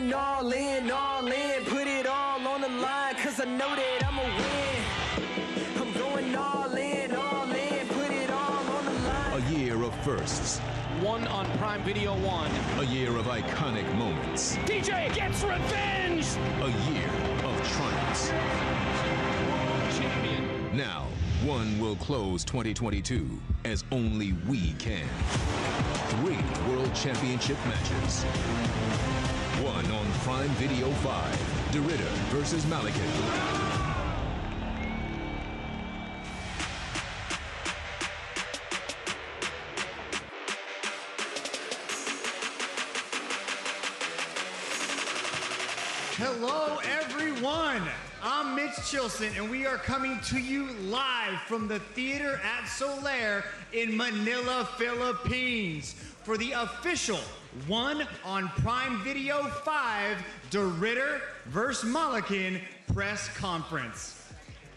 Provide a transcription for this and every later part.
going all in, put it all on the line, cause I know that I'ma win. I'm going all in, put it all on the line. A year of firsts. One on Prime Video 1. A year of iconic moments. DJ gets revenge! A year of triumphs. Champion. Now, one will close 2022 as only we can. 3 World Championship matches. One on Prime Video 5. DeRitter versus Malykhin. Hello, everyone. I'm Mitch Chilson, and we are coming to you live from the Theater at Soler in Manila, Philippines for the official One on Prime Video 5 DeRitter vs. Malykhin press conference.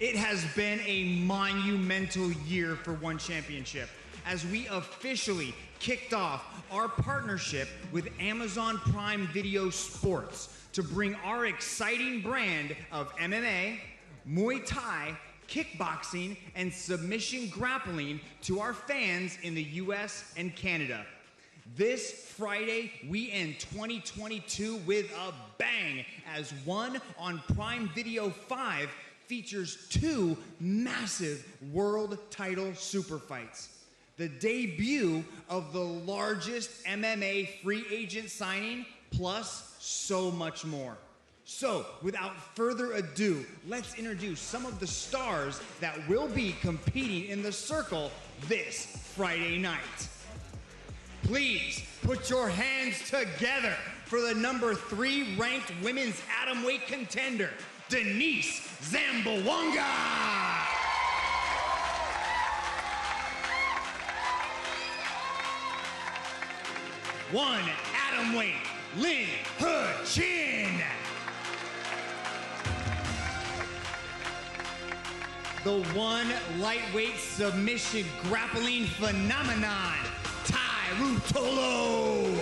It has been a monumental year for One Championship as we officially kicked off our partnership with Amazon Prime Video Sports to bring our exciting brand of MMA, Muay Thai, kickboxing, and submission grappling to our fans in the US and Canada. This Friday, we end 2022 with a bang as One on Prime Video 5 features 2 massive world title super fights. The debut of the largest MMA free agent signing, plus so much more. So, without further ado, let's introduce some of the stars that will be competing in the circle this Friday night. Please put your hands together for the number 3 ranked women's atomweight contender, Denise Zamboanga. One atomweight, Lin He-Chin. The one lightweight submission grappling phenomenon, Tai Rutolo.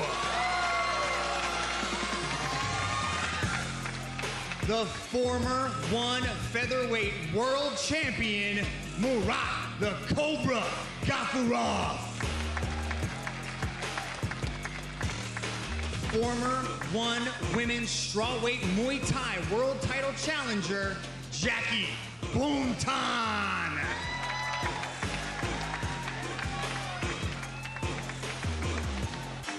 The former one featherweight world champion, Murat the Cobra Gafurov. Former one women's strawweight Muay Thai world title challenger, Jackie Boontan.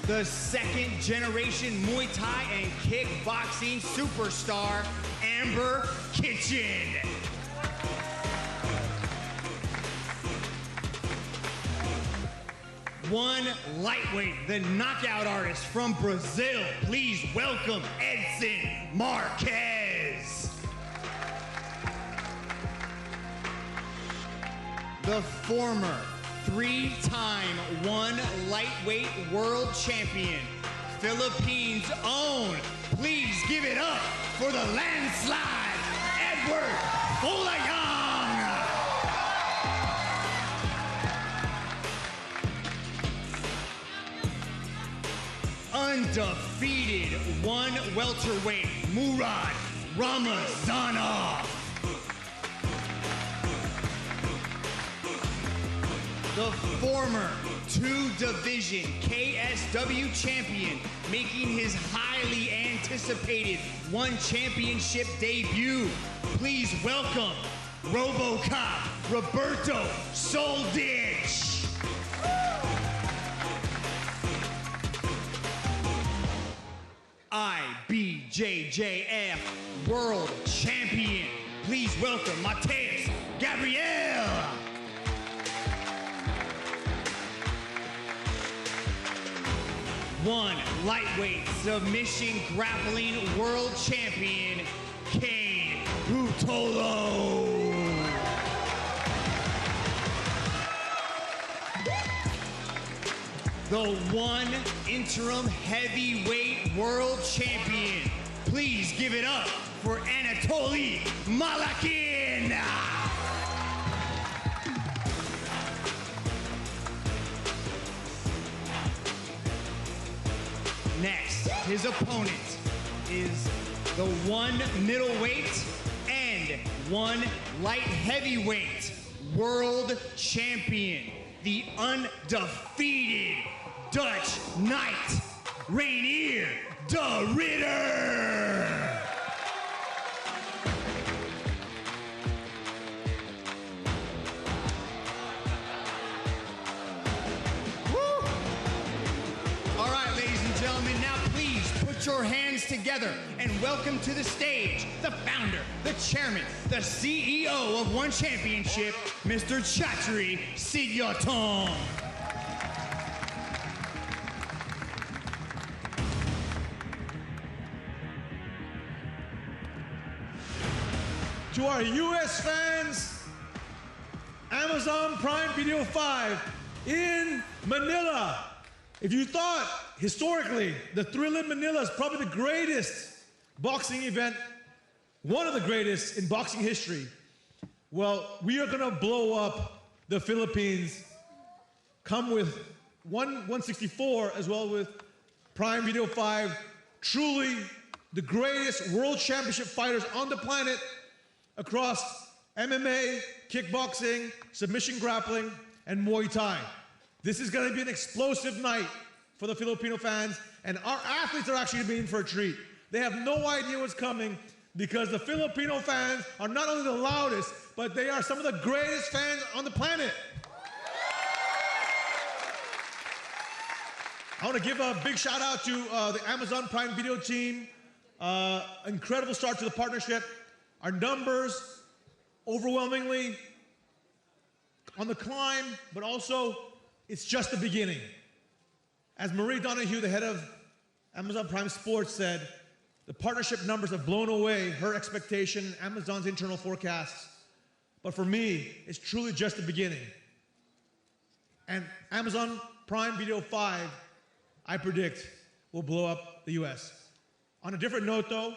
The second generation Muay Thai and kickboxing superstar, Amber Kitchen. One lightweight, the knockout artist from Brazil. Please welcome Edson Marquez. The former 3-time one lightweight world champion, Philippines' own. Please give it up for the landslide, Edward Folayang. Undefeated one welterweight, Murad Ramazanov. The former 2-division KSW champion, making his highly anticipated One Championship debut. Please welcome RoboCop Roberto Soldich. IBJJF World Champion. Please welcome Mateus Gabriel. One lightweight submission grappling world champion, Kane Rutolo. The one interim heavyweight world champion. Please give it up for Anatoly Malykhin. Next, his opponent, is the one middleweight and one light heavyweight world champion, the undefeated Dutch Knight, Reinier de Ridder. All right, ladies and gentlemen, now please put your hands together and welcome to the stage the founder, the chairman, the CEO of One Championship, Mr. Chatri Sityodtong. To our US fans, Amazon Prime Video 5 in Manila. If you thought, historically, the Thrill in Manila is probably the greatest boxing event, one of the greatest in boxing history, well, we are gonna blow up the Philippines, come with 164 as well with Prime Video 5, truly the greatest world championship fighters on the planet across MMA, kickboxing, submission grappling, and Muay Thai. This is going to be an explosive night for the Filipino fans, and our athletes are actually being in for a treat. They have no idea what's coming because the Filipino fans are not only the loudest, but they are some of the greatest fans on the planet. I want to give a big shout out to the Amazon Prime Video team. Incredible start to the partnership. Our numbers overwhelmingly on the climb, but also it's just the beginning. As Marie Donahue, the head of Amazon Prime Sports, said, the partnership numbers have blown away her expectation, Amazon's internal forecasts. But for me, it's truly just the beginning. And Amazon Prime Video 5, I predict, will blow up the US. On a different note though,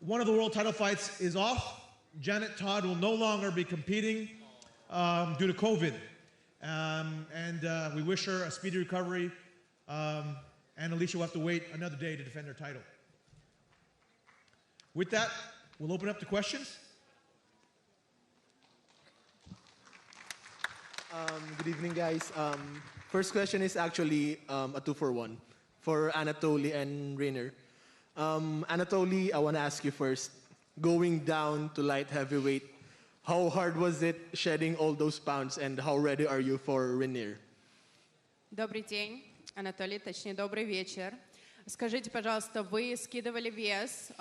one of the world title fights is off. Janet Todd will no longer be competing due to COVID. We wish her a speedy recovery. And Alicia will have to wait another day to defend her title. With that, we'll open up to questions. Good evening, guys. First question is actually a 2-for-1 for Anatoly and Reinier. Anatoly, I want to ask you first. Going down to light heavyweight, how hard was it shedding all those pounds, and how ready are you for Reinier? Добрый день, Анатолий, точнее, добрый вечер. Скажите, пожалуйста, вы скидывали вес,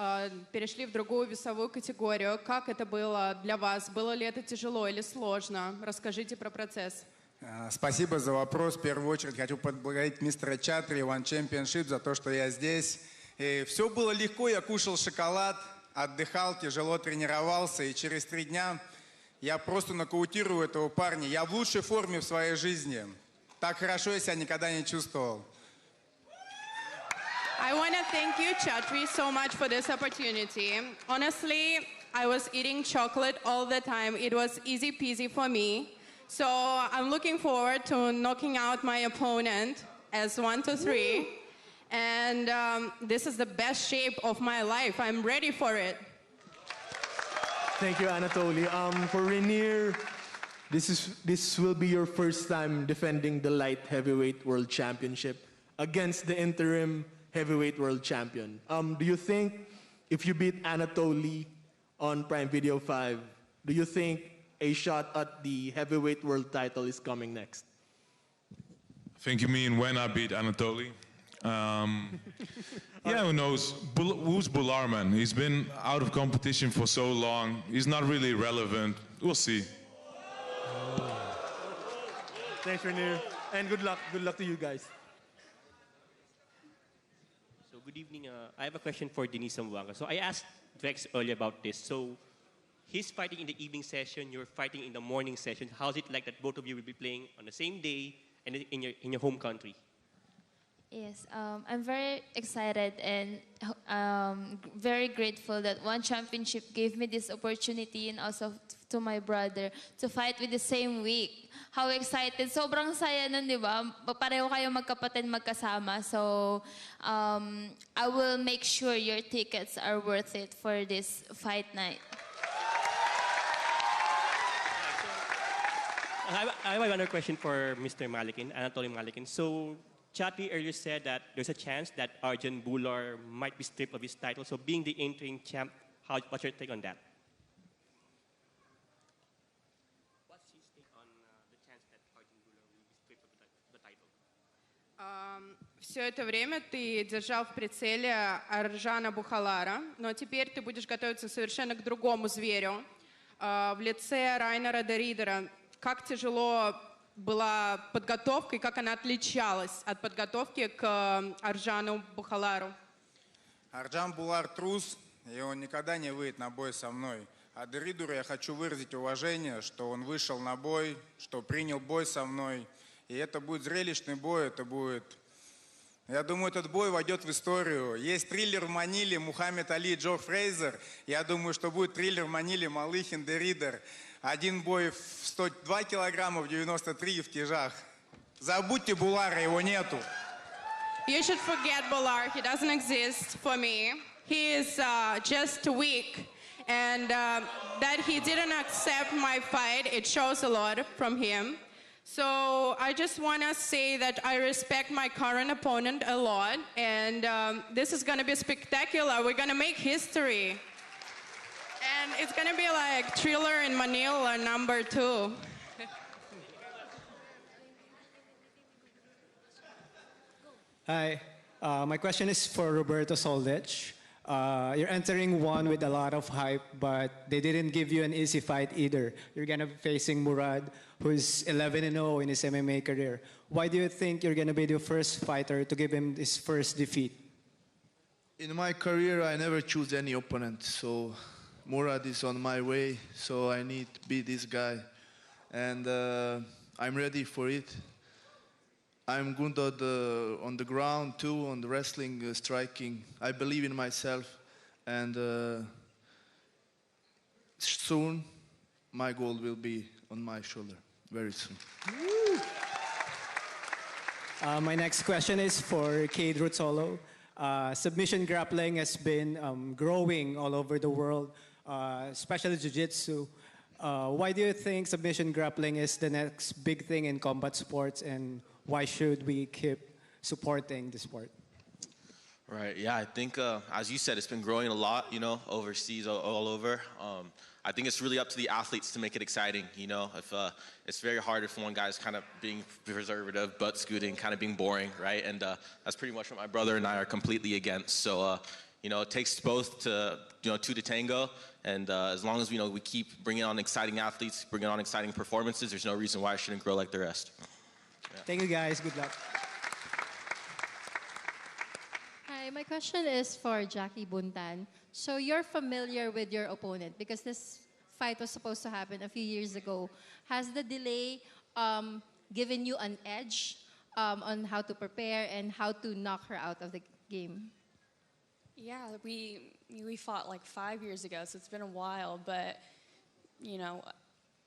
перешли в другую весовую категорию. Как это было для вас? Было ли это тяжело или сложно? Расскажите про процесс. Спасибо за вопрос. В первую очередь хочу поблагодарить мистера Чатри, One Championship, за то, что я здесь. И все было легко, я кушал шоколад, отдыхал, тяжело тренировался, и через 3 дня я просто нокаутирую этого парня. Я в лучшей форме в своей жизни. Так хорошо я себя никогда не чувствовал. I want to thank you, Chatri, so much for this opportunity. Honestly, I was eating chocolate all the time. It was easy peasy for me. So I'm looking forward to knocking out my opponent as 1, 2, 3. And this is the best shape of my life. I'm ready for it. Thank you, Anatoly. For Reinier, this will be your first time defending the light heavyweight world championship against the interim heavyweight world champion. Do you think if you beat Anatoly on Prime Video 5, do you think a shot at the heavyweight world title is coming next? I think you mean when I beat Anatoly. Yeah, who knows? Who's Bularman? He's been out of competition for so long. He's not really relevant. We'll see. Thanks, Reinier. And good luck. Good luck to you guys. So good evening. I have a question for Denise Zamboanga. So I asked Vex earlier about this. So he's fighting in the evening session. You're fighting in the morning session. How's it like that both of you will be playing on the same day and in your home country? Yes, I'm very excited and very grateful that One Championship gave me this opportunity and also to my brother to fight with the same week. How excited. Sobrang saya nun, di ba? Pareho kayo magkapatid magkasama. So, I will make sure your tickets are worth it for this fight night. I have another question for Mr. Malykhin, Anatoly Malykhin. So, Chatri earlier said that there's a chance that Arjun Bular might be stripped of his title. So, being the interim champ, what's your take on that? What's his take on the chance that Arjun Bular will be stripped of the title? Все это время ты держал в прицеле Аржана Бухалара, но теперь ты будешь готовиться совершенно к другому зверю в лице Райнера де Ридера. Как тяжело была подготовка и как она отличалась от подготовки к Аржану Бухалару? Арджан Булар трус, и он никогда не выйдет на бой со мной. А Деридуру я хочу выразить уважение, что он вышел на бой, что принял бой со мной. И это будет зрелищный бой, это будет... Я думаю, этот бой войдет в историю. Есть триллер в Маниле Мухаммед Али и Джо Фрейзер. Я думаю, что будет триллер в Маниле Малыхин де Ридер. Один бой в 102 килограмма, в 93 в тяжах. Забудьте Булара, его нету. You should forget Bular. He doesn't exist for me. He is just weak. And that he didn't accept my fight, it shows a lot from him. So I just want to say that I respect my current opponent a lot. And this is going to be spectacular. We're going to make history. And it's going to be like Thriller in Manila #2. Hi, my question is for Roberto Soldic. You're entering one with a lot of hype, but they didn't give you an easy fight either. You're gonna be facing Murad, who's 11-0 in his MMA career. Why do you think you're gonna be the first fighter to give him his first defeat? In my career, I never choose any opponent, so Murad is on my way, so I need to beat this guy. And I'm ready for it. I'm good on the ground too, on the wrestling, striking. I believe in myself, and soon my gold will be on my shoulder, very soon. My next question is for Cade Ruzzolo. Submission grappling has been growing all over the world, especially jiu-jitsu. Why do you think submission grappling is the next big thing in combat sports, and why should we keep supporting the sport? Right, yeah, I think, as you said, it's been growing a lot, you know, overseas, all over. I think it's really up to the athletes to make it exciting, you know. If it's very hard if one guy's kind of being preservative, butt scooting, kind of being boring, right? And that's pretty much what my brother and I are completely against. So, you know, it takes both to, you know, two to tango. And as long as, you know, we keep bringing on exciting athletes, bringing on exciting performances, there's no reason why it shouldn't grow like the rest. Yeah. Thank you, guys. Good luck. Hi, my question is for Jackie Buntan. So you're familiar with your opponent because this fight was supposed to happen a few years ago. Has the delay given you an edge on how to prepare and how to knock her out of the game? Yeah, we fought like 5 years ago, so it's been a while. But, you know,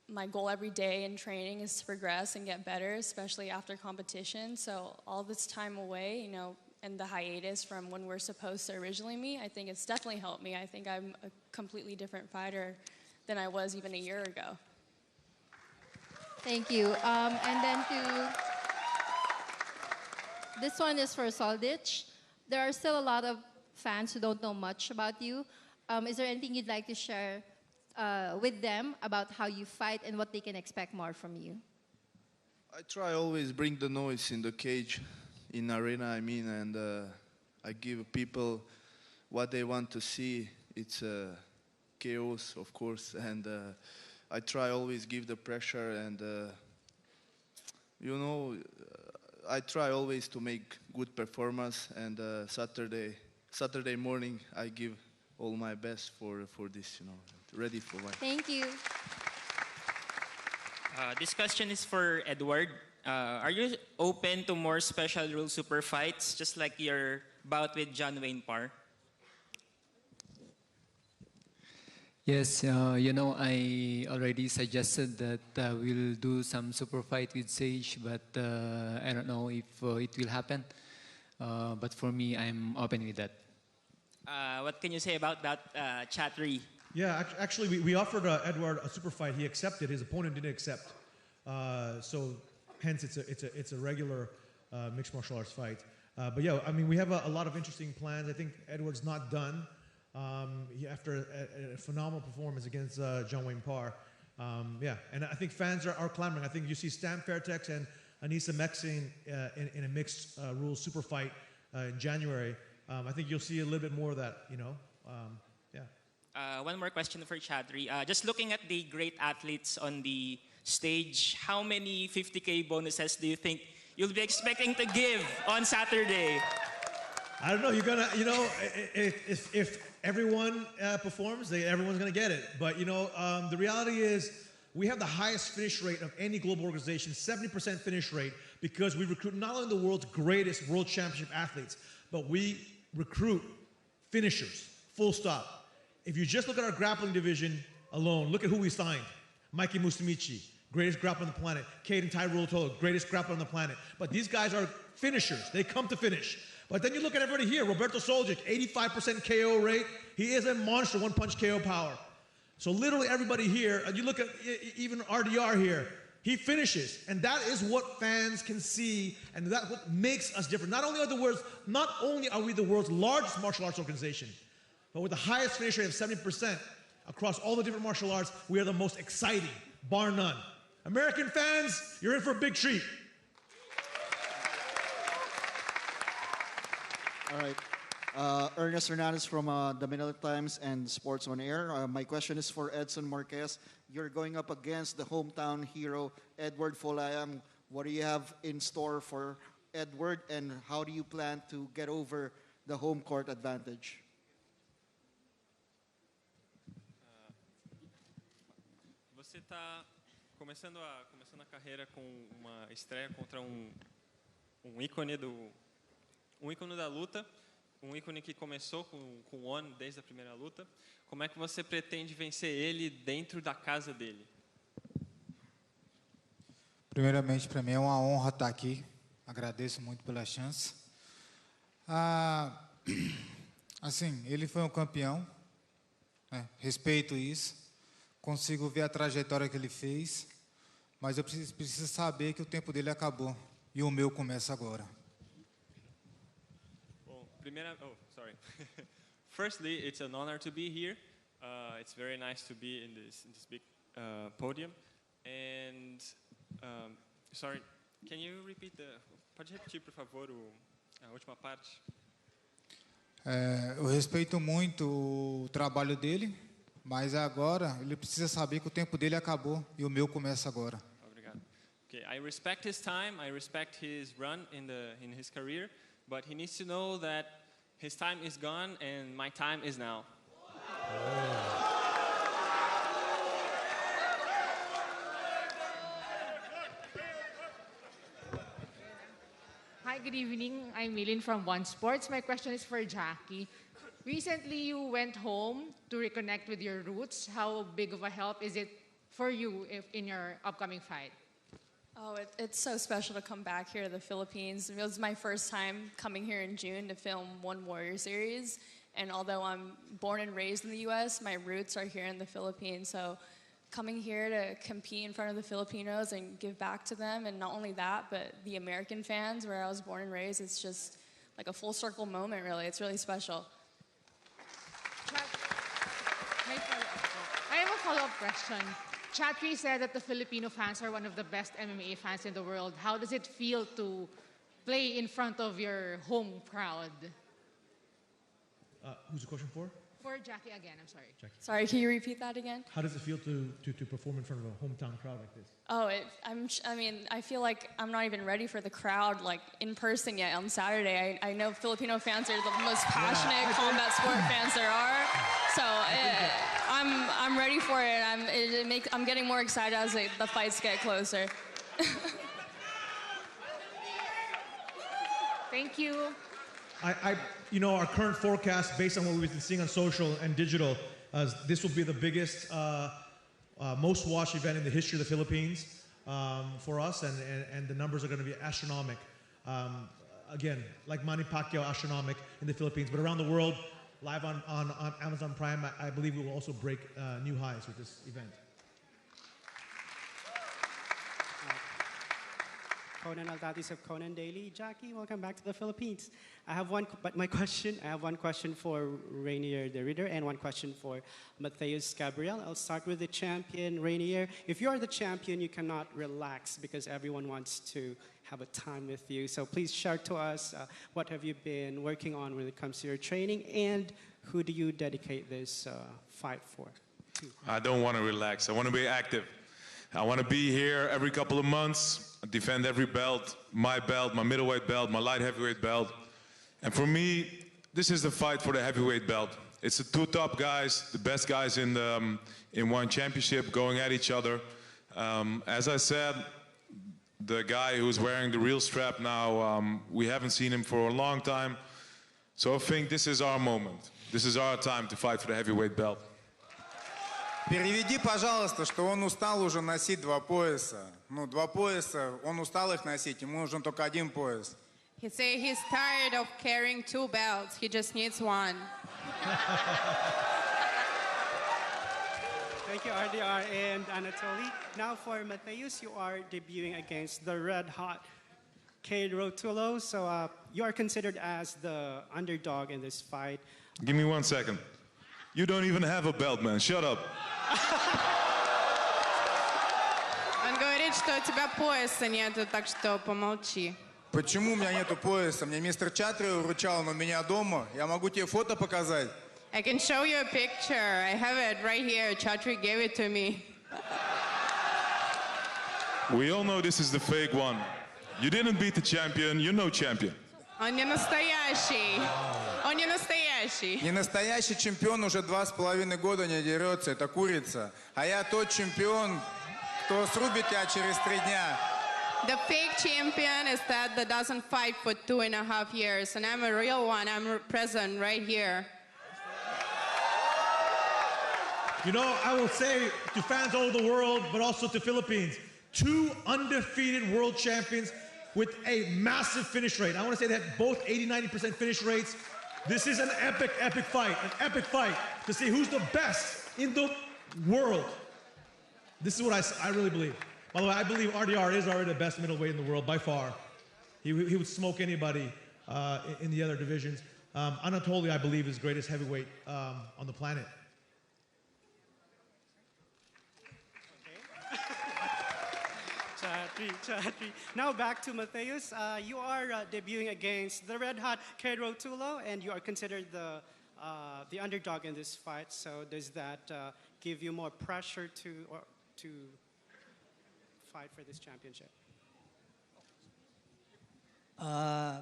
my goal every day in training is to progress and get better, especially after competition. So all this time away, you know, and the hiatus from when we're supposed to originally meet, I think it's definitely helped me. I think I'm a completely different fighter than I was even a year ago. Thank you. And then this one is for Soldic. There are still a lot of fans who don't know much about you. Is there anything you'd like to share with them about how you fight and what they can expect more from you? I try always bring the noise in the cage, in arena, I mean, and I give people what they want to see. It's chaos, of course, and I try always give the pressure, and you know, I try always to make good performance, and Saturday morning I give all my best for this, you know, ready for fight. Thank you. This question is for Edward. Are you open to more special rule super fights, just like your bout with John Wayne Parr? Yes, I already suggested that we'll do some super fight with Sage, but I don't know if it will happen. But for me, I'm open with that. What can you say about that, Chatri? Yeah, actually, we offered Edward a super fight. He accepted. His opponent didn't accept. So hence, it's a regular mixed martial arts fight. But yeah, I mean, we have a lot of interesting plans. I think Edward's not done. After a phenomenal performance against John Wayne Parr. Yeah, and I think fans are clamoring. I think you see Stan Fairtex and Anissa Mexing in a mixed rules super fight in January. I think you'll see a little bit more of that, yeah. One more question for Chatri. Just looking at the great athletes on the stage, how many 50K bonuses do you think you'll be expecting to give on Saturday? I don't know. You're gonna, if everyone performs, everyone's gonna get it. But the reality is, we have the highest finish rate of any global organization, 70% finish rate, because we recruit not only the world's greatest world championship athletes, but we recruit finishers. Full stop. If you just look at our grappling division alone, look at who we signed: Mikey Musumeci, greatest grappler on the planet; Caden Tyrell-Tolo, greatest grappler on the planet. But these guys are finishers. They come to finish. But then you look at everybody here. Roberto Soljic, 85% KO rate. He is a monster one-punch KO power. So literally everybody here, and you look at even RDR here, he finishes. And that is what fans can see, and that's what makes us different. Not only are we the world's largest martial arts organization, but with the highest finish rate of 70% across all the different martial arts, we are the most exciting, bar none. American fans, you're in for a big treat. All right. Ernest Hernandez from the Manila Times and Sports on Air. My question is for Edson Marquez. You're going up against the hometown hero, Edward Folayang. What do you have in store for Edward, and how do you plan to get over the home court advantage? Você está começando a carreira com uma estreia contra ícone da luta, ícone que começou com o ONU desde a primeira luta. Como é que você pretende vencer ele dentro da casa dele? Primeiramente, para mim é uma honra estar aqui. Agradeço muito pela chance. Assim, ele foi um campeão, né? Respeito isso. Consigo ver a trajetória que ele fez, mas eu preciso saber que o tempo dele acabou e o meu começa agora. Firstly, it's an honor to be here. It's very nice to be in this big podium. And sorry, can you repeat pode repetir, por favor, a última parte? Eu respeito muito o trabalho dele, mas agora ele precisa saber que o tempo dele acabou e o meu começa agora. Obrigado. Okay, I respect his time. I respect his run in his career, but he needs to know that his time is gone and my time is now. Hi, good evening. I'm Malykhin from One Sports. My question is for Jackie. Recently, you went home to reconnect with your roots. How big of a help is it for you in your upcoming fight? Oh, it's so special to come back here to the Philippines. It was my first time coming here in June to film One Warrior series. And although I'm born and raised in the U.S., my roots are here in the Philippines. So coming here to compete in front of the Filipinos and give back to them, and not only that, but the American fans where I was born and raised, it's just like a full circle moment, really. It's really special. I have a follow-up question. Chatri said that the Filipino fans are one of the best MMA fans in the world. How does it feel to play in front of your home crowd? Who's the question for? For Jackie again, I'm sorry. Jackie. Sorry, can you repeat that again? How does it feel to perform in front of a hometown crowd like this? Oh, I feel like I'm not even ready for the crowd, like, in person yet on Saturday. I know Filipino fans are the most passionate combat sport fans there are. So I'm ready for it. I'm getting more excited as the fights get closer. Thank you. Our current forecast, based on what we've been seeing on social and digital, This will be the biggest, most watched event in the history of the Philippines for us, and the numbers are going to be astronomical. Again, like Manny Pacquiao, astronomical in the Philippines, but around the world, live on Amazon Prime, I believe we will also break new highs with this event. Conan Aldatis of Conan Daily. Jackie, welcome back to the Philippines. I have one question for Rainier the Reader and one question for Mateus Gabriel. I'll start with the champion, Rainier. If you are the champion, you cannot relax because everyone wants to have a time with you. So please share to us what have you been working on when it comes to your training, and who do you dedicate this fight for? I don't want to relax. I want to be active. I want to be here every couple of months, defend every belt, my middleweight belt, my light heavyweight belt. And for me, this is the fight for the heavyweight belt. It's the two top guys, the best guys in one championship going at each other. As I said, the guy who's wearing the real strap now, we haven't seen him for a long time. So I think this is our moment. This is our time to fight for the heavyweight belt. Переведи, пожалуйста, что он устал уже носить два пояса. Ну, два пояса, он устал их носить, ему нужен только один пояс. He say he's tired of carrying two belts. He just needs one. Thank you, RDR and Anatoly. Now for Mateus, you are debuting against the red-hot Cade Rotulo. So you are considered as the underdog in this fight. Give me 1 second. You don't even have a belt, man. Shut up. Он говорит, что у тебя пояса нету, так что помолчи. Почему у меня нету пояса? Мне мистер Чатри вручал, но у меня дома. Я могу тебе фото показать. I can show you a picture. I have it right here. Chatri gave it to me. We all know this is the fake one. You didn't beat the champion. You're no champion. Он не настоящий. Он не настоящий. Не настоящий чемпион уже 2,5 года не дерется. Это курица. А я тот чемпион, кто срубит тебя через 3 дня. The fake champion is that doesn't fight for 2.5 years. And I'm a real one. I'm present right here. You know, I will say to fans all over the world, but also to Philippines, 2 undefeated world champions with a massive finish rate. I want to say that both 80-90% finish rates. This is an epic fight to see who's the best in the world. This is what I really believe. By the way, I believe RDR is already the best middleweight in the world by far. He would smoke anybody in the other divisions. Anatoly, I believe, is the greatest heavyweight on the planet. Chatri. Now back to Mateus. You are debuting against the red-hot Cade Rotulo, and you are considered the underdog in this fight. So does that give you more pressure to fight for this championship?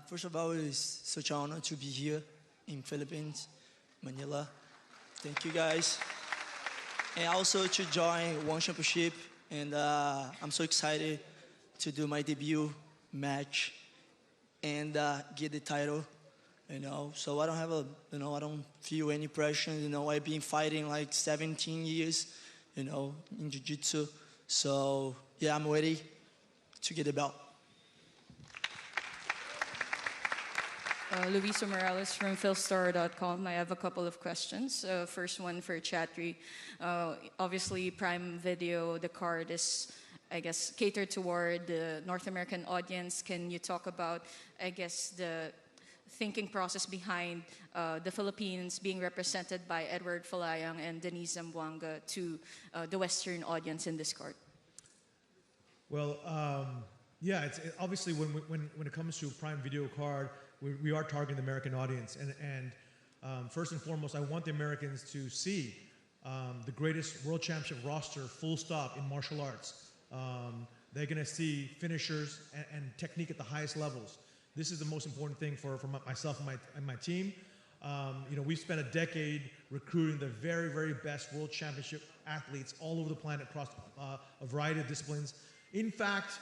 First of all, it's such an honor to be here in Philippines, Manila. Thank you guys. And also to join One Championship. And I'm so excited to do my debut match and get the title, you know. So I don't have I don't feel any pressure, you know. I've been fighting like 17 years, you know, in Jiu-Jitsu. So yeah, I'm ready to get the belt. Luisa Morales from philstar.com. I have a couple of questions. First one for Chatri. Obviously, Prime Video, the card is, I guess, catered toward the North American audience. Can you talk about, I guess, the thinking process behind the Philippines being represented by Edward Folayang and Denise Zamboanga to the Western audience in this card? Well, yeah, obviously when it comes to Prime Video card, we are targeting the American audience, and first and foremost, I want the Americans to see the greatest world championship roster, full stop, in martial arts. They're going to see finishers and technique at the highest levels. This is the most important thing for myself and my team. You know, we've spent a decade recruiting the very, very best world championship athletes all over the planet across a variety of disciplines. In fact,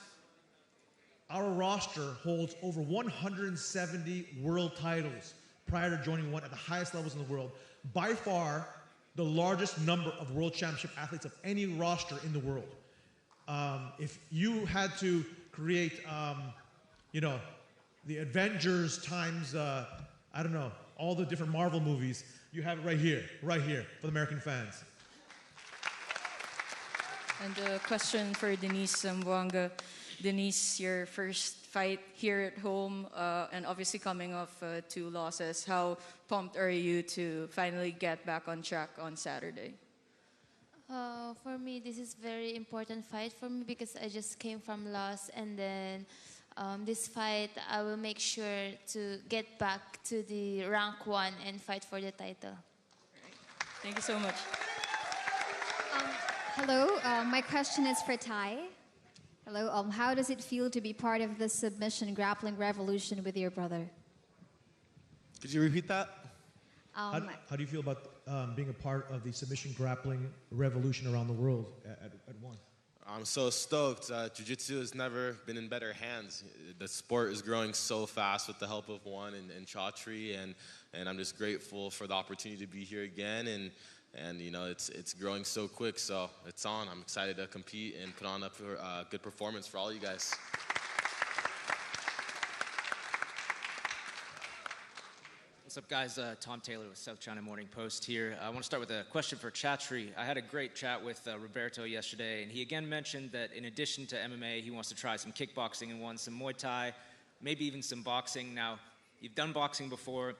our roster holds over 170 world titles prior to joining one at the highest levels in the world. By far, the largest number of world championship athletes of any roster in the world. If you had to create, the Avengers times, I don't know, all the different Marvel movies, you have it right here for the American fans. And a question for Denise Zamboanga. Denise, your first fight here at home, and obviously coming off 2 losses. How pumped are you to finally get back on track on Saturday? For me, this is very important fight for me because I just came from loss, and then this fight, I will make sure to get back to the rank 1 and fight for the title. Thank you so much. Hello, my question is for Ty. Hello, how does it feel to be part of the submission grappling revolution with your brother? Could you repeat that? How do you feel about being a part of the submission grappling revolution around the world at ONE? I'm so stoked. Jiu-Jitsu has never been in better hands. The sport is growing so fast with the help of ONE and Chaudhry, and I'm just grateful for the opportunity to be here again. And it's growing so quick, so it's on. I'm excited to compete and put on a good performance for all you guys. What's up, guys? Tom Taylor with South China Morning Post here. I want to start with a question for Chaudhry. I had a great chat with Roberto yesterday, and he again mentioned that in addition to MMA, he wants to try some kickboxing and some Muay Thai, maybe even some boxing. Now, you've done boxing before.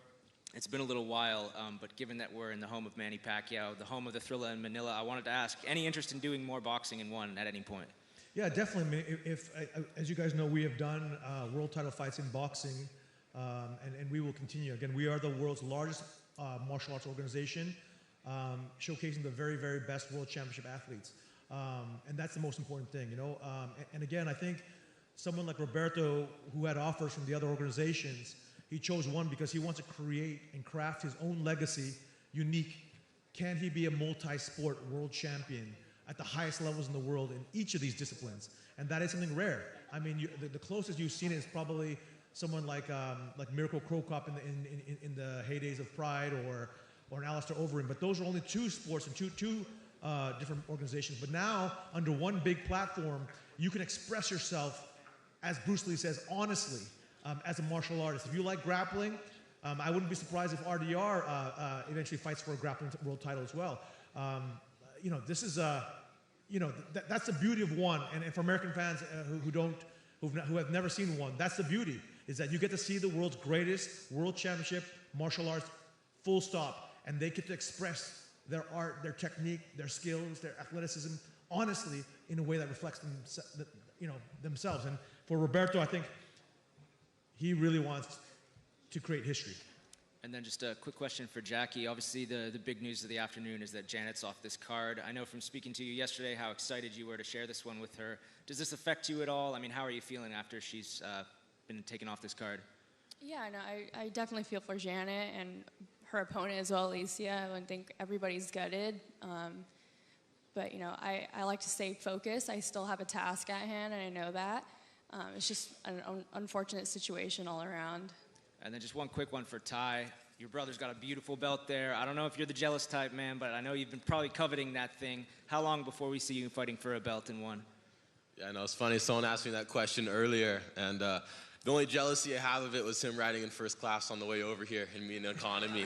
It's been a little while, but given that we're in the home of Manny Pacquiao, the home of the Thrilla in Manila, I wanted to ask, any interest in doing more boxing in ONE at any point? Yeah, definitely. I mean, if as you guys know, we have done world title fights in boxing, and we will continue. Again, we are the world's largest martial arts organization, showcasing the very, very best world championship athletes. And that's the most important thing, And again, I think someone like Roberto, who had offers from the other organizations, he chose ONE because he wants to create and craft his own legacy, unique. Can he be a multi-sport world champion at the highest levels in the world in each of these disciplines? And that is something rare. I mean, the closest you've seen it is probably someone like Miracle Crocop in the heydays of Pride, or an Alistair Overeem. But those are only 2 sports and two different organizations. But now, under one big platform, you can express yourself, as Bruce Lee says, honestly. As a martial artist. If you like grappling, I wouldn't be surprised if RDR eventually fights for a grappling world title as well. This is that's the beauty of ONE, and for American fans who have never seen ONE, that's the beauty, is that you get to see the world's greatest world championship martial arts, full stop, and they get to express their art, their technique, their skills, their athleticism, honestly, in a way that reflects themselves. And for Roberto, I think he really wants to create history. And then just a quick question for Jackie. Obviously, the big news of the afternoon is that Janet's off this card. I know from speaking to you yesterday how excited you were to share this one with her. Does this affect you at all? I mean, how are you feeling after she's been taken off this card? Yeah, no, I definitely feel for Janet and her opponent as well, Alicia. I think everybody's gutted. But, I like to stay focused. I still have a task at hand, and I know that. It's just an unfortunate situation all around. And then just one quick one for Ty. Your brother's got a beautiful belt there. I don't know if you're the jealous type, man, but I know you've been probably coveting that thing. How long before we see you fighting for a belt in ONE? Yeah, I know, it's funny. Someone asked me that question earlier, and the only jealousy I have of it was him riding in first class on the way over here and me in economy,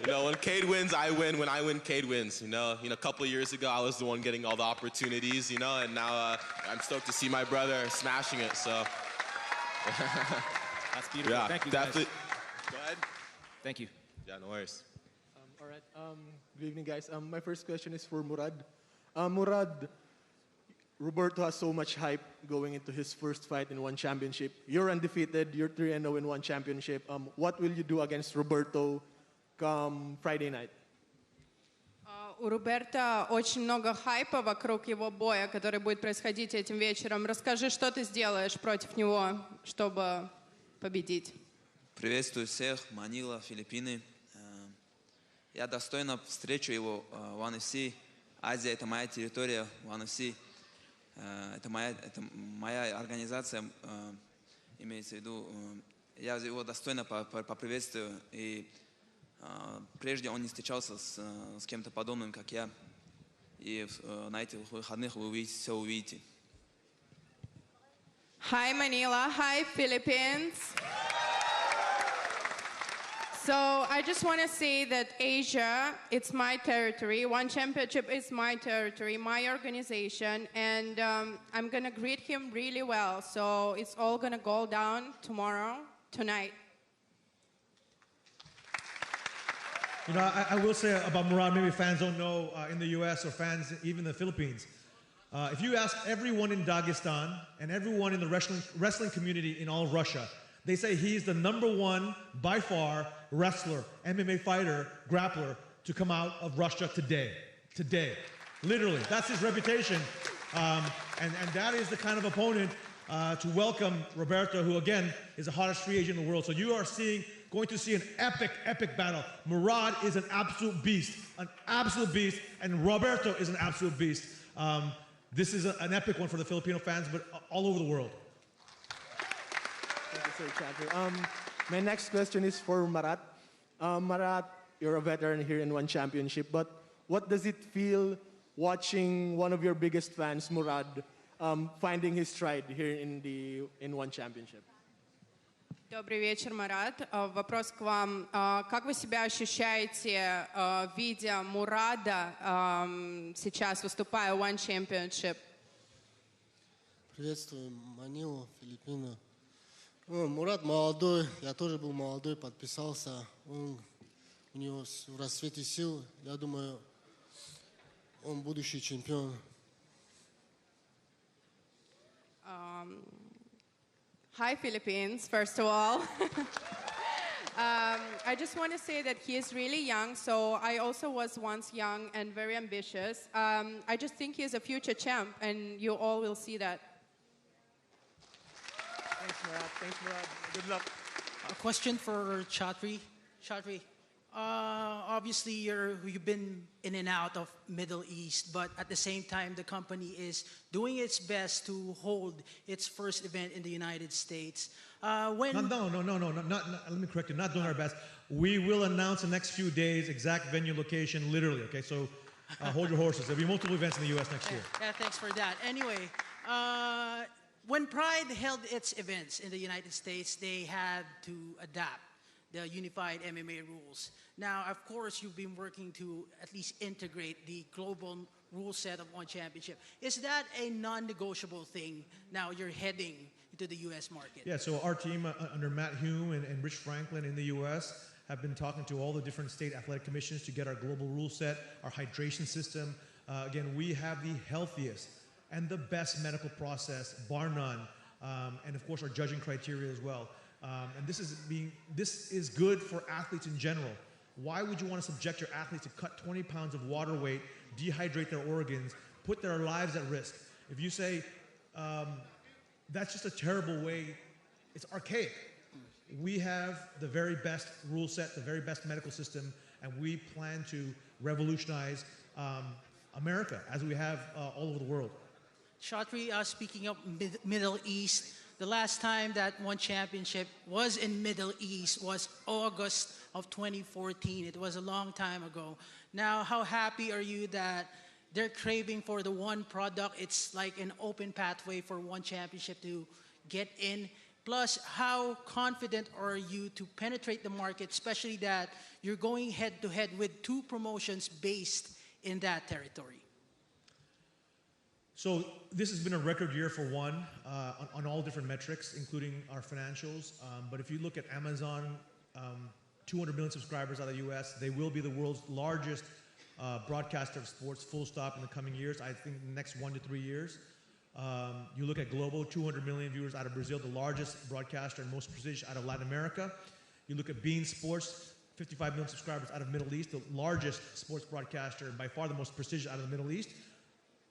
But, when Cade wins, I win. When I win, Cade wins. A couple of years ago, I was the one getting all the opportunities, and now I'm stoked to see my brother smashing it. So that's beautiful. Yeah, thank you, definitely. guys. Go ahead. Thank you. Yeah, no worries. All right. Good evening, guys. My first question is for Murad. Murad, Roberto has so much hype going into his first fight in ONE championship. You're undefeated. You're 3-0 in ONE championship. What will you do against Roberto come Friday night? У Роберта очень много хайпа вокруг его боя, который будет происходить этим вечером. Расскажи, что ты сделаешь против него, чтобы победить. Приветствую всех, Манила, Филиппины. Я достойно встречу его в ONE FC. Азия – это моя территория, ONE FC. Это моя организация, имеется в виду. Я его достойно поприветствую. И Прежде он не встречался с кем-то подобным, как я. И на этих выходных вы увидите, все увидите. Hi, Manila. Hi, Philippines. So I just want to say that Asia, it's my territory. One Championship is my territory, my organization, and I'm going to greet him really well. So it's all going to go down tonight. You know, I will say about Murad, maybe fans don't know in the U.S. or fans even in the Philippines. If you ask everyone in Dagestan and everyone in the wrestling community in all of Russia, they say he's the #1 by far wrestler, MMA fighter, grappler to come out of Russia today. Today. Literally. That's his reputation. And that is the kind of opponent to welcome Roberto, who again is the hottest free agent in the world. So you are going to see an epic battle. Murad is an absolute beast, and Roberto is an absolute beast. This is an epic one for the Filipino fans, but all over the world. Thank you, Sir Chatri. My next question is for Marat. Marat, you're a veteran here in One Championship, but what does it feel watching one of your biggest fans, Murad, finding his stride here in One Championship? Добрый вечер, Марат. Вопрос к вам. Как вы себя ощущаете, видя Мурада сейчас, выступая в One Championship? Приветствую Манилу, Филиппины. Мурад молодой, я тоже был молодой, подписался. У него в расцвете сил, я думаю, он будущий чемпион. Hi, Philippines, first of all. I just want to say that he is really young, so I also was once young and very ambitious. I just think he is a future champ, and you all will see that. Thanks, Murad. Good luck. A question for Chatri. Chatri, obviously you've been in and out of Middle East, but at the same time the company is doing its best to hold its first event in the United States. No, let me correct you, not doing our best. We will announce the next few days exact venue location, literally, okay? So hold your horses. There'll be multiple events in the U.S. next year. Yeah, thanks for that. Anyway, when Pride held its events in the United States, they had to adapt the unified MMA rules. Now, of course, you've been working to at least integrate the global rule set of One Championship. Is that a non-negotiable thing now you're heading into the U.S. market? Yeah, so our team under Matt Hume and Rich Franklin in the U.S. have been talking to all the different state athletic commissions to get our global rule set, our hydration system. Again, we have the healthiest and the best medical process, bar none, and of course our judging criteria as well. And this is good for athletes in general. Why would you want to subject your athletes to cut 20 pounds of water weight, dehydrate their organs, put their lives at risk? If you say, that's just a terrible way, it's archaic. We have the very best rule set, the very best medical system, and we plan to revolutionize America as we have all over the world. Chatri, speaking of Middle East, the last time that One Championship was in Middle East was August of 2014. It was a long time ago. Now, how happy are you that they're craving for the one product? It's like an open pathway for One Championship to get in. Plus, how confident are you to penetrate the market, especially that you're going head-to-head with two promotions based in that territory? So this has been a record year for One on all different metrics, including our financials. But if you look at Amazon, 200 million subscribers out of the US, they will be the world's largest broadcaster of sports, full stop, in the coming years. I think the next 1 to 3 years. You look at Globo, 200 million viewers out of Brazil, the largest broadcaster and most prestigious out of Latin America. You look at Bein Sports, 55 million subscribers out of Middle East, the largest sports broadcaster and by far the most prestigious out of the Middle East.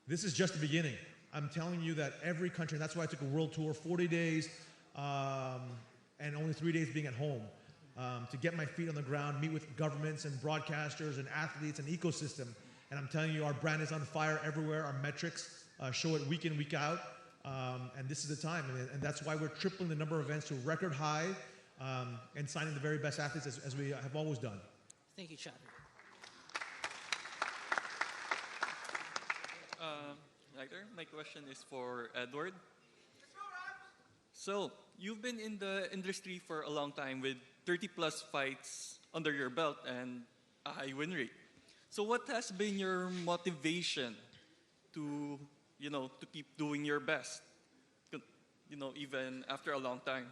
This is just the beginning. I'm telling you that every country, and that's why I took a world tour, 40 days, and only 3 days being at home, to get my feet on the ground, meet with governments and broadcasters and athletes and ecosystem. And I'm telling you, our brand is on fire everywhere. Our metrics show it week in, week out. And this is the time. And that's why we're tripling the number of events to a record high and signing the very best athletes as we have always done. Thank you, Chatri. Hector, my question is for Edward. So, you've been in the industry for a long time with 30 plus fights under your belt and a high win rate. So, what has been your motivation to, to keep doing your best, even after a long time?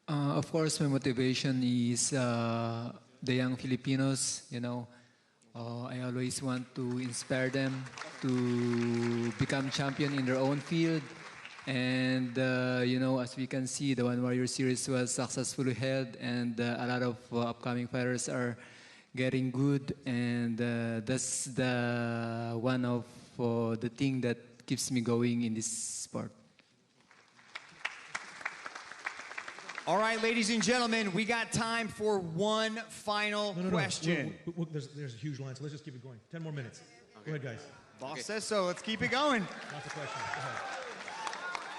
Of course, my motivation is the young Filipinos. I always want to inspire them to become champion in their own field. And, as we can see, the One Warrior Series was successfully held, and a lot of upcoming fighters are getting good. And that's the one of the thing that keeps me going in this sport. All right, ladies and gentlemen, we got time for one final question. There's a huge line, so let's just keep it going. 10 more minutes. Go ahead, guys. Boss says so. Let's keep it going. Lots of questions. Go ahead.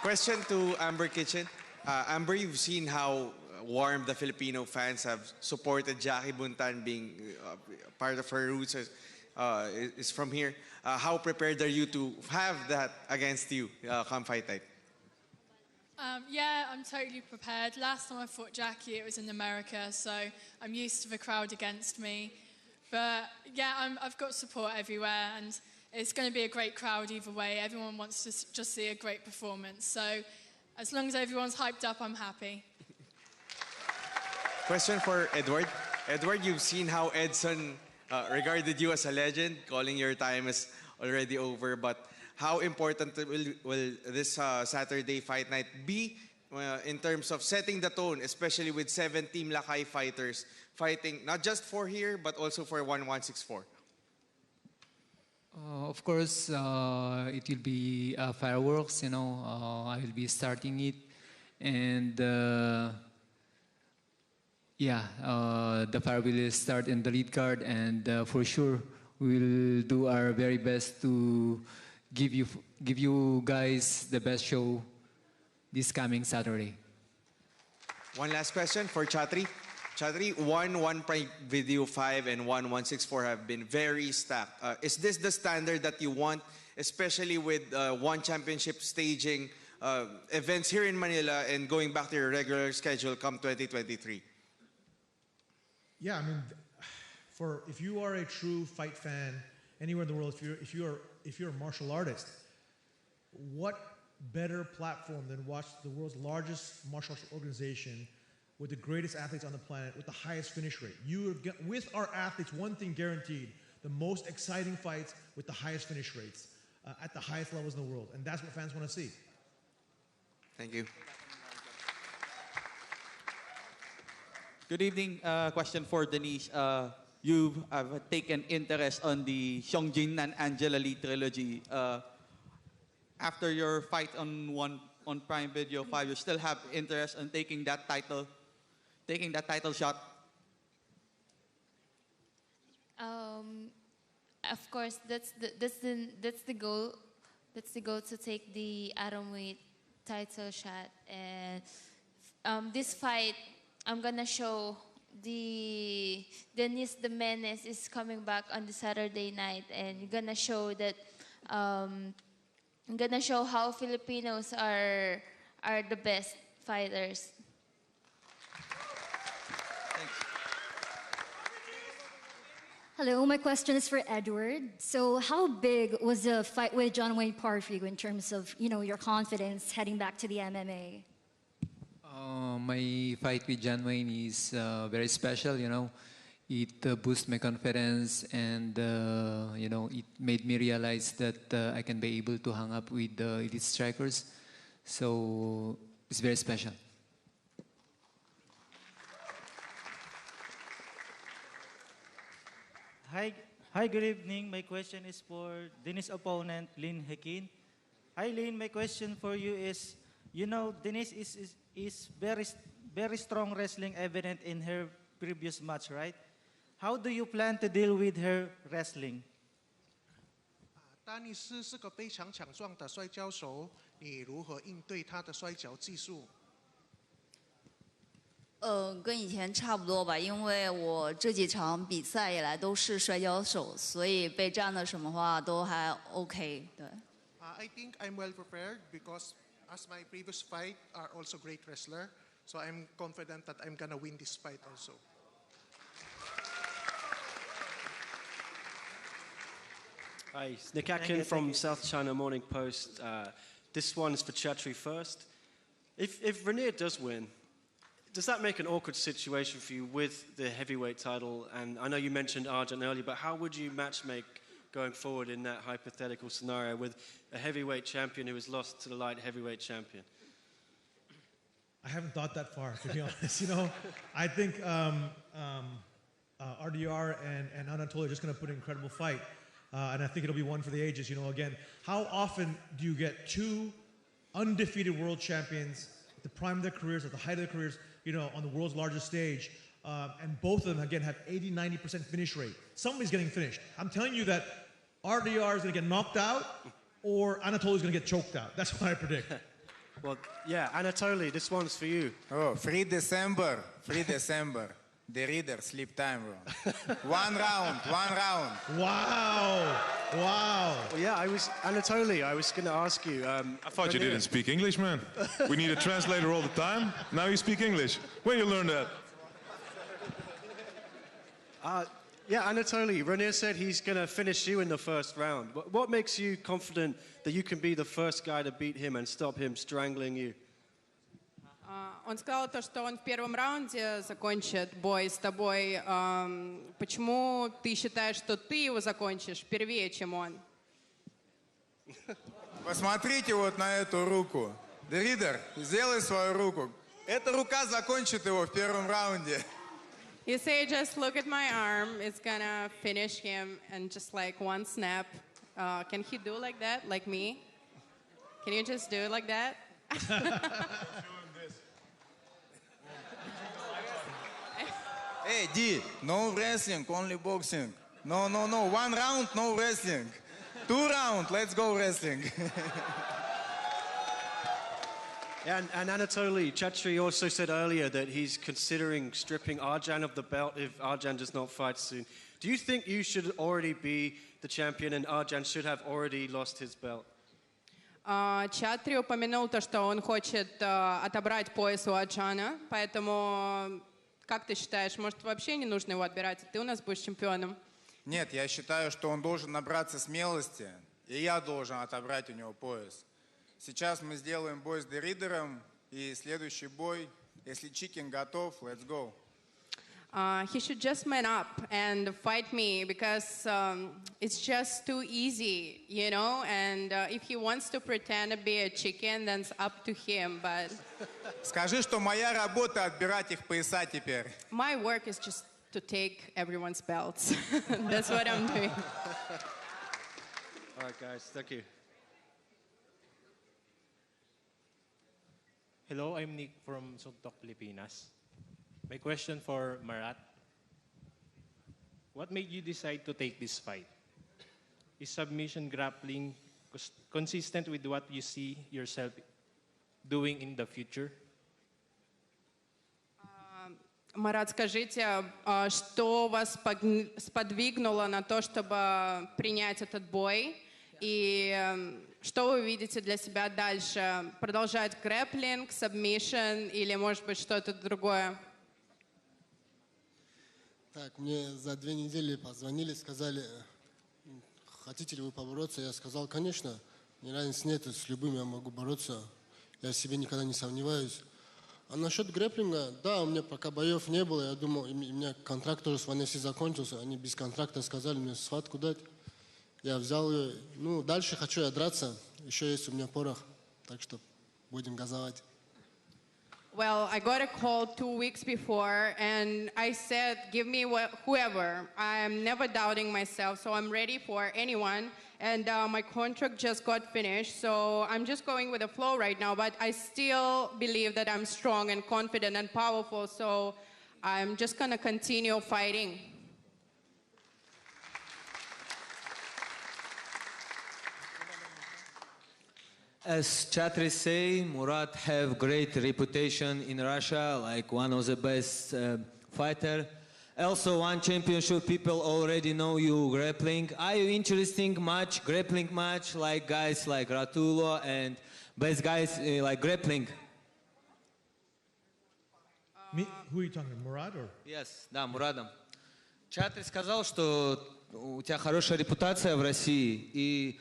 Question to Amber Kitchen. Amber, you've seen how warm the Filipino fans have supported Jackie Buntan being part of her roots is from here. How prepared are you to have that against you come fight night? Yeah, I'm totally prepared. Last time I fought Jackie, it was in America, so I'm used to the crowd against me. But yeah, I've got support everywhere, and it's going to be a great crowd either way. Everyone wants to just see a great performance. So as long as everyone's hyped up, I'm happy. Question for Edward. Edward, you've seen how Edson regarded you as a legend, calling your time is already over, but how important will this Saturday fight night be in terms of setting the tone, especially with 7 Team Lakay fighters fighting not just for here, but also for 1164? Of course, it will be fireworks. I will be starting it, and the fire will start in the lead card, and for sure we will do our very best to give you guys the best show this coming Saturday. One last question for Chatri. Chatri, One Prime Video 5 and 1164 have been very stacked. Is this the standard that you want, especially with One Championship staging events here in Manila and going back to your regular schedule come 2023? Yeah, I mean, if you are a true fight fan anywhere in the world, if you're a martial artist, what better platform than watch the world's largest martial arts organization with the greatest athletes on the planet, with the highest finish rate? With our athletes, one thing guaranteed: the most exciting fights with the highest finish rates at the highest levels in the world, and that's what fans want to see. Thank you. Good evening. Question for Denise. You have taken interest on the Xiongjin and Angela Lee trilogy. After your fight on Prime Video 5, you still have interest in taking that title shot? Of course, that's the goal. That's the goal, to take the atomweight title shot. And this fight, I'm gonna show Denise the Menace is coming back on the Saturday night, and you're gonna show that I'm gonna show how Filipinos are the best fighters. Hello, my question is for Edward. So how big was the fight with John Wayne Parr for you in terms of, your confidence heading back to the MMA? My fight with John Wayne is very special. It boosts my confidence, and it made me realize that I can be able to hang up with the elite strikers. So it's very special. Hi, good evening. My question is for Denise opponent, Malykhin. Hi, Lynn. My question for you is, Denise is very strong wrestling evident in her previous match, right? How do you plan to deal with her wrestling? 丹尼斯是个非常强壮的摔跤手，你如何应对他的摔跤技术？跟以前差不多吧，因为我这几场比赛以来都是摔跤手，所以备战的什么话都还 OK。对。I think I'm well prepared because as my previous fight are also great wrestler, so I'm confident that I'm gonna win this fight also. Hi, it's Nick Atkin from South China Morning Post. This one's for Chatri first. If Renier does win, does that make an awkward situation for you with the heavyweight title? And I know you mentioned Arjun earlier, but how would you matchmake going forward in that hypothetical scenario with a heavyweight champion who has lost to the light heavyweight champion? I haven't thought that far, to be honest. I think RDR and Anatoly are just going to put an incredible fight. And I think it'll be one for the ages. Again, how often do you get two undefeated world champions at the prime of their careers, at the height of their careers, on the world's largest stage, and both of them, again, have 80-90% finish rate. Somebody's getting finished. I'm telling you that RDR is going to get knocked out or Anatoly is going to get choked out. That's what I predict. Well, yeah, Anatoly, this one's for you. Oh, 3 December. The reader, sleep time, bro. One round. Wow. Well, yeah, Anatoly, I was going to ask you. I thought you didn't speak English, man. We need a translator all the time. Now you speak English. Where you learn that? Yeah, Anatoly, Renier said he's going to finish you in the first round. What makes you confident that you can be the first guy to beat him and stop him strangling you? Он сказал то, что он в первом раунде закончит бой с тобой. Почему ты считаешь, что ты его закончишь первее, чем он? Посмотрите вот на эту руку. Дридер, сделай свою руку. Эта рука закончит его в первом раунде. You say, just look at my arm. It's gonna finish him and just like one snap. Can he do like that, like me? Can you just do it like that? Hey, D, no wrestling, only boxing. No. 1 round, no wrestling. 2 rounds, let's go wrestling. Yeah, and Anatoly, Chatri also said earlier that he's considering stripping Arjan of the belt if Arjan does not fight soon. Do you think you should already be the champion and Arjan should have already lost his belt? Чатри упомянул то, что он хочет отобрать пояс у Аджана, поэтому, как ты считаешь, может, вообще не нужно его отбирать, и ты у нас будешь чемпионом? Нет, я считаю, что он должен набраться смелости, и я должен отобрать у него пояс. Сейчас мы сделаем бой с Деридером, и следующий бой, если Чикен готов, let's go. He should just man up and fight me because it's just too easy, and if he wants to pretend to be a chicken, then it's up to him, but... Скажи, что моя работа отбирать их пояса теперь. My work is just to take everyone's belts. That's what I'm doing. All right, guys, thank you. Hello, I'm Nick from Suntok, Pilipinas. My question for Marat. What made you decide to take this fight? Is submission grappling consistent with what you see yourself doing in the future? Марат, скажите, что вас сподвигнуло на то, чтобы принять этот бой? И что вы видите для себя дальше? Продолжать грэпплинг, сабмишн или, может быть, что-то другое? Так, мне за 2 недели позвонили, сказали, хотите ли вы побороться? Я сказал, конечно, ни разницы нет, с любым я могу бороться, я в себе никогда не сомневаюсь. А насчет грэпплинга, да, у меня пока боев не было, я думал, у меня контракт тоже с Ванессой закончился, они без контракта сказали мне схватку дать. Я взял ее, дальше хочу я драться, еще есть у меня порох, так что будем газовать. Well, I got a call 2 weeks before, and I said, give me whoever. I'm never doubting myself, so I'm ready for anyone. And my contract just got finished, so I'm just going with the flow right now. But I still believe that I'm strong and confident and powerful, so I'm just going to continue fighting. As Chatri say, Murad have great reputation in Russia, like one of the best fighter. Also, one championship, people already know you grappling. Are you interesting much, grappling match, like guys like Ratulo and best guys like grappling? Who are you talking to, Murad or? Yes, да, Мурадом. Чатри сказал, что у тебя хорошая репутация в России, и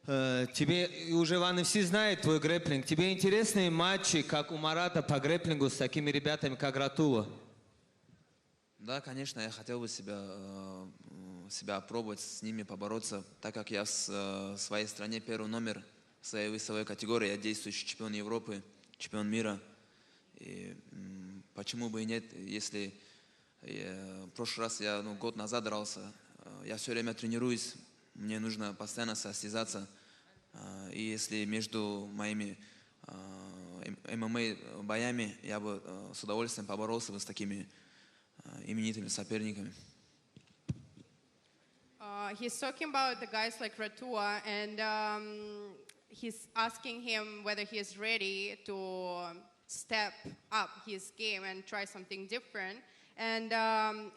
тебе уже в NFC знает твой грэпплинг. Тебе интересные матчи, как у Марата по грэпплингу с такими ребятами, как Ратула? Да, конечно, я хотел бы себя пробовать, с ними побороться, так как я в своей стране первый номер в своей весовой категории, я действующий чемпион Европы, чемпион мира. И почему бы и нет, если в прошлый раз я год назад дрался, я все время тренируюсь, мне нужно постоянно состязаться. И если между моими ММА боями я бы с удовольствием поборолся бы с такими именитыми соперниками. He's talking about the guys like Ratua, and he's asking him whether he is ready to step up his game and try something different. And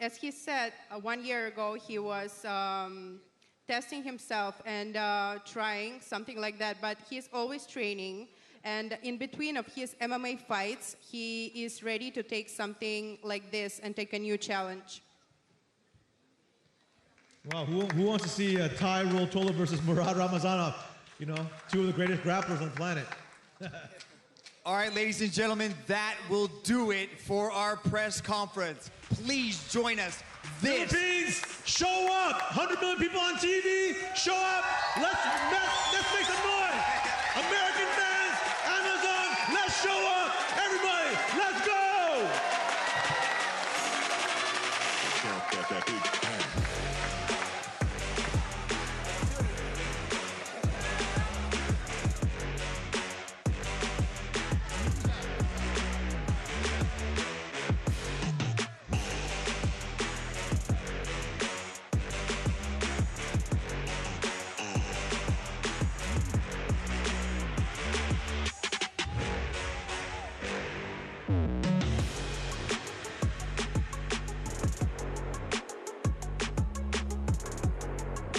as he said, 1 year ago, he was testing himself and trying something like that, but he's always training. And in between of his MMA fights, he is ready to take something like this and take a new challenge. Wow, who wants to see Ty Roltola versus Murad Ramazanov? You know, two of the greatest grapplers on the planet. All right, ladies and gentlemen, that will do it for our press conference. Please join us. Philippines, show up! 100 million people on TV, show up! Let's make some noise! American fans, Amazon, let's show up! Everybody, let's go! That big bang.